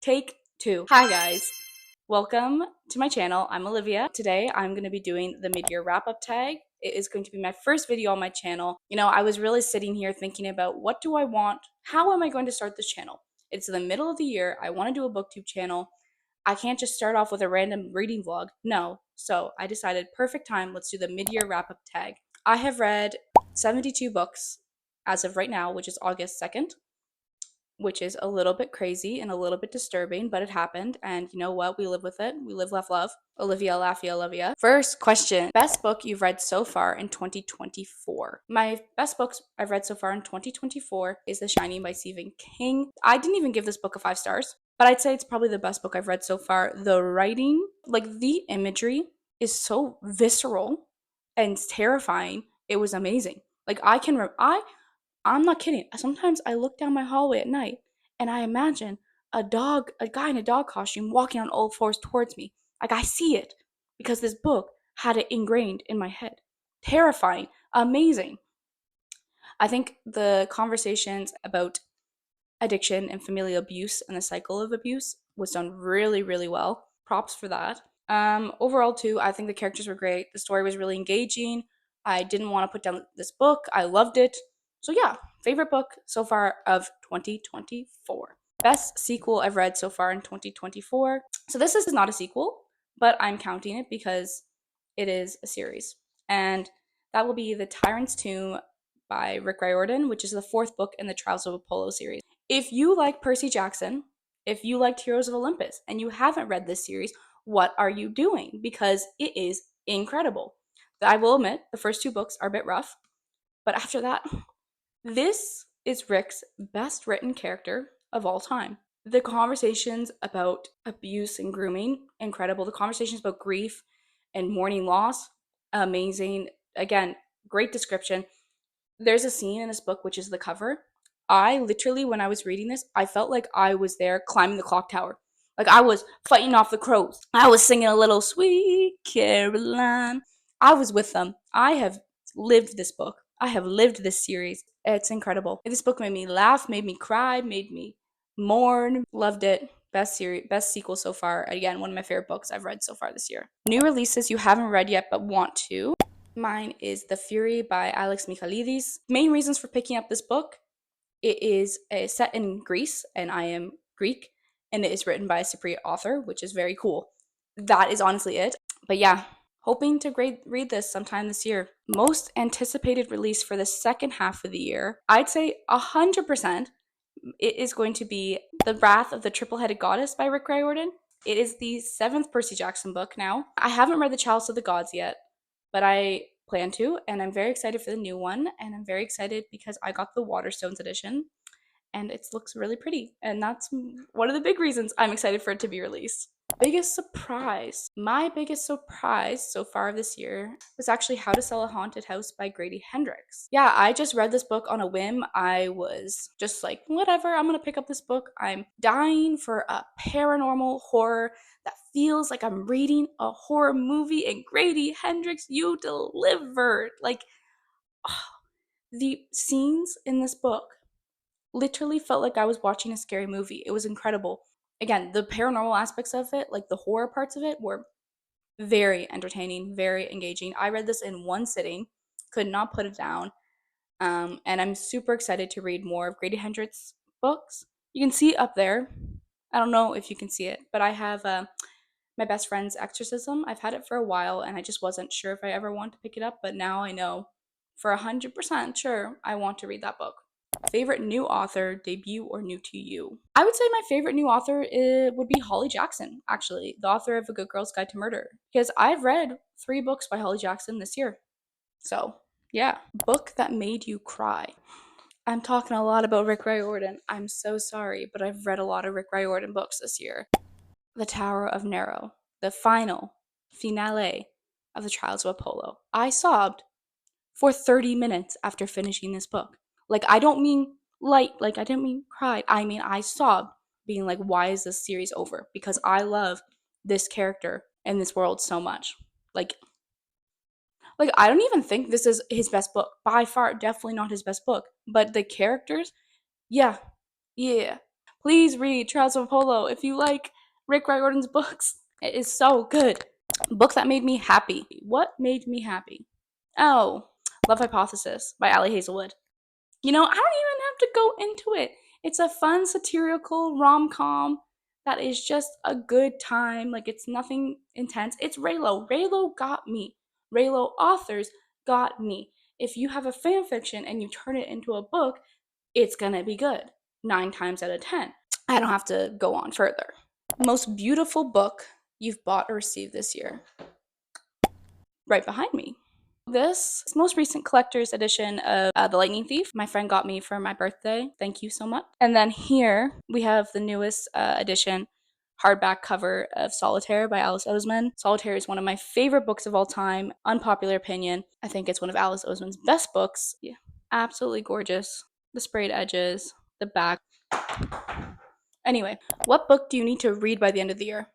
Take two. Hi guys, welcome to my channel. I'm Olivia. Today I'm going to be doing the mid-year wrap-up tag. It is going to be my first video on my channel. I was really sitting here thinking about what do I want? How am I going to start this channel? It's the middle of the year. I want to do a booktube channel. I can't just start off with a random reading vlog. No. So I decided perfect time. Let's do the mid-year wrap-up tag. I have read 72 books as of right now, which is August 2nd, which is a little bit crazy and a little bit disturbing, but it happened. And you know what? We live with it. We live, laugh, love. Olivia, Laffia, Olivia. First question. Best book you've read so far in 2024? My best books I've read so far in 2024 is The Shining by Stephen King. I didn't even give this book a 5 stars, but I'd say it's probably the best book I've read so far. The writing, like the imagery, is so visceral and terrifying. It was amazing. Like I'm not kidding. Sometimes I look down my hallway at night and I imagine a guy in a dog costume walking on all fours towards me. Like I see it because this book had it ingrained in my head. Terrifying, amazing. I think the conversations about addiction and familial abuse and the cycle of abuse was done really, really well. Props for that. Overall, too, I think the characters were great. The story was really engaging. I didn't want to put down this book. I loved it. So, yeah, favorite book so far of 2024. Best sequel I've read so far in 2024. So, this is not a sequel, but I'm counting it because it is a series. And that will be The Tyrant's Tomb by Rick Riordan, which is the fourth book in the Trials of Apollo series. If you like Percy Jackson, if you liked Heroes of Olympus, and you haven't read this series, what are you doing? Because it is incredible. I will admit, the first two books are a bit rough, but after that, this is Rick's best written character of all time. The conversations about abuse and grooming, incredible. The conversations about grief and mourning loss, amazing. Again, great description. There's a scene in this book, which is the cover. I literally, when I was reading this, I felt like I was there climbing the clock tower. Like I was fighting off the crows. I was singing a little Sweet Caroline. I was with them. I have lived this book. I have lived this series. It's incredible. This book made me laugh, made me cry, made me mourn. Loved it. Best series, best sequel so far. Again, one of my favorite books I've read so far this year. New releases you haven't read yet but want to. Mine is The Fury by Alex Michaelides. Main reasons for picking up this book: it is set in Greece, and I am Greek, and it is written by a Cypriot author, which is very cool. That is honestly it. But yeah, hoping to read this sometime this year. Most anticipated release for the second half of the year, I'd say 100%, it is going to be The Wrath of the Triple-Headed Goddess by Rick Riordan. It is the 7th Percy Jackson book now. I haven't read The Chalice of the Gods yet, but I plan to, and I'm very excited for the new one, and I'm very excited because I got the Waterstones edition, and it looks really pretty, and that's one of the big reasons I'm excited for it to be released. Biggest surprise. My biggest surprise so far this year was actually How to Sell a Haunted House by Grady Hendrix. Yeah, I just read this book on a whim. I was just like, whatever, I'm gonna pick up this book. I'm dying for a paranormal horror that feels like I'm reading a horror movie, and Grady Hendrix, you delivered. Like, oh, the scenes in this book literally felt like I was watching a scary movie. It was incredible. Again, the paranormal aspects of it, like the horror parts of it, were very entertaining, very engaging. I read this in one sitting, could not put it down. And I'm super excited to read more of Grady Hendrix books. You can see it up there. I don't know if you can see it, but I have My Best Friend's Exorcism. I've had it for a while, and I just wasn't sure if I ever want to pick it up, but now I know for 100% sure I want to read that book. Favorite new author, debut, or new to you? I would say my favorite new author would be Holly Jackson, actually, the author of A Good Girl's Guide to Murder, because I've read 3 books by Holly Jackson this year. So, yeah. Book that made you cry. I'm talking a lot about Rick Riordan. I'm so sorry, but I've read a lot of Rick Riordan books this year. The Tower of Nero, the finale of the Trials of Apollo. I sobbed for 30 minutes after finishing this book. Like, I don't mean I didn't mean cried. I mean, I sobbed, being like, why is this series over? Because I love this character and this world so much. Like, I don't even think this is his best book. By far, definitely not his best book. But the characters, yeah, yeah. Please read Trials of Apollo if you like Rick Riordan's books. It is so good. Book that made me happy. What made me happy? Oh, Love Hypothesis by Ali Hazelwood. I don't even have to go into it. It's a fun satirical rom-com that is just a good time. Like, it's nothing intense. It's Reylo. Reylo got me. Reylo authors got me. If you have a fan fiction and you turn it into a book, it's gonna be good 9 times out of 10. I don't have to go on further. Most beautiful book you've bought or received this year? Right behind me. This most recent collector's edition of The Lightning Thief. My friend got me for my birthday. Thank you so much. And then here we have the newest edition hardback cover of Solitaire by Alice Oseman. Solitaire is one of my favorite books of all time. Unpopular opinion. I think it's one of Alice Oseman's best books. Yeah, absolutely gorgeous. The sprayed edges, the back. Anyway, what book do you need to read by the end of the year?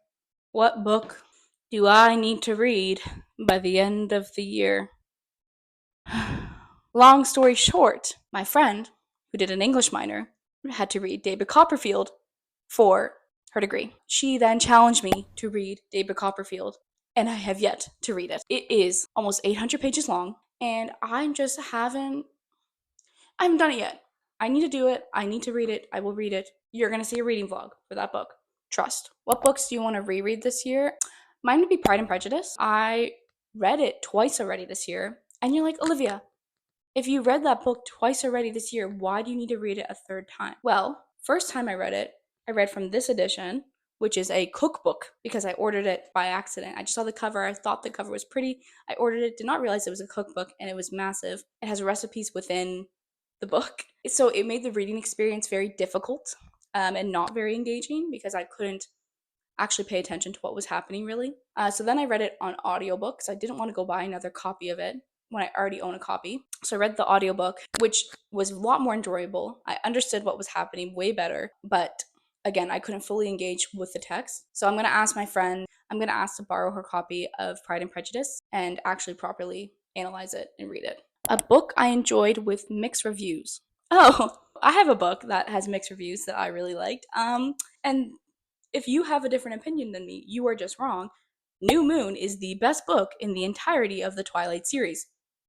What book do I need to read by the end of the year? Long story short, my friend, who did an English minor, had to read David Copperfield for her degree. She then challenged me to read David Copperfield, and I have yet to read it. It is almost 800 pages long, and I haven't done it yet. I need to do it. I need to read it. I will read it. You're going to see a reading vlog for that book. Trust. What books do you want to reread this year? Mine would be Pride and Prejudice. I read it twice already this year. And you're like, Olivia, if you read that book twice already this year, why do you need to read it a third time? Well, first time I read from this edition, which is a cookbook because I ordered it by accident. I just saw the cover. I thought the cover was pretty. I ordered it, did not realize it was a cookbook, and it was massive. It has recipes within the book. So it made the reading experience very difficult and not very engaging because I couldn't actually pay attention to what was happening really. So then I read it on audiobooks. I didn't want to go buy another copy of it when I already own a copy. So I read the audiobook, which was a lot more enjoyable. I understood what was happening way better, but again, I couldn't fully engage with the text. So I'm going to ask my friend, I'm going to ask to borrow her copy of Pride and Prejudice and actually properly analyze it and read it. A book I enjoyed with mixed reviews. Oh, I have a book that has mixed reviews that I really liked. And if you have a different opinion than me, you are just wrong. New Moon is the best book in the entirety of the Twilight series.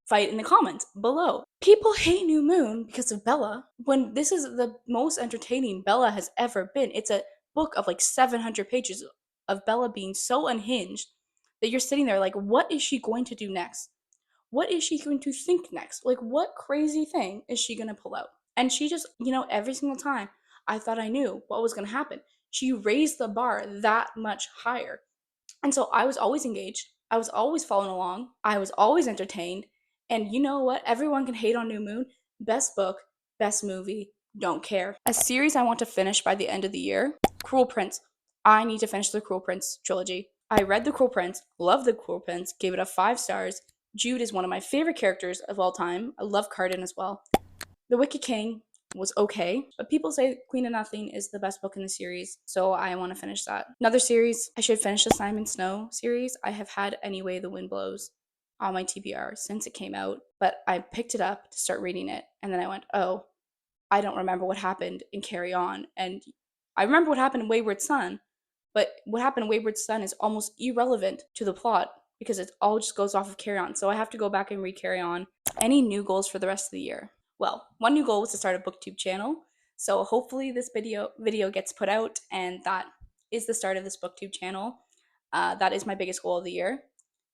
Fight in the comments below. People hate New Moon because of Bella, when this is the most entertaining Bella has ever been. It's a book of like 700 pages of Bella being so unhinged that you're sitting there like, what is she going to do next? What is she going to think next? Like, what crazy thing is she going to pull out? And she just, every single time I thought I knew what was going to happen. She raised the bar that much higher. And so I was always engaged. I was always following along. I was always entertained. And you know what? Everyone can hate on New Moon. Best book, best movie, don't care. A series I want to finish by the end of the year, Cruel Prince. I need to finish the Cruel Prince trilogy. I read The Cruel Prince, loved The Cruel Prince, gave it a 5 stars. Jude is one of my favorite characters of all time. I love Cardan as well. The Wicked King was okay, but people say Queen of Nothing is the best book in the series, so I want to finish that. Another series, I should finish the Simon Snow series. I have had Any Way the Wind Blows on my TBR since it came out, but I picked it up to start reading it, and then I went, oh, I don't remember what happened in Carry On, and I remember what happened in Wayward Son, but what happened in Wayward Son is almost irrelevant to the plot because it all just goes off of Carry On, so I have to go back and read Carry On. Any new goals for the rest of the year? Well, one new goal was to start a booktube channel, so hopefully this video gets put out, and that is the start of this booktube channel. That is my biggest goal of the year.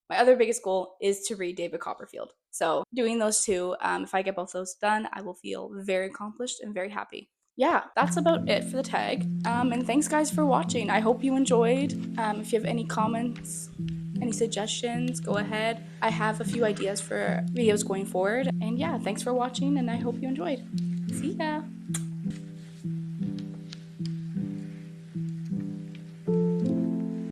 My other biggest goal is to read David Copperfield. So doing those two, if I get both those done, I will feel very accomplished and very happy. Yeah, that's about it for the tag. And thanks guys for watching. I hope you enjoyed. If you have any comments, any suggestions, go ahead. I have a few ideas for videos going forward. And yeah, thanks for watching and I hope you enjoyed. See ya!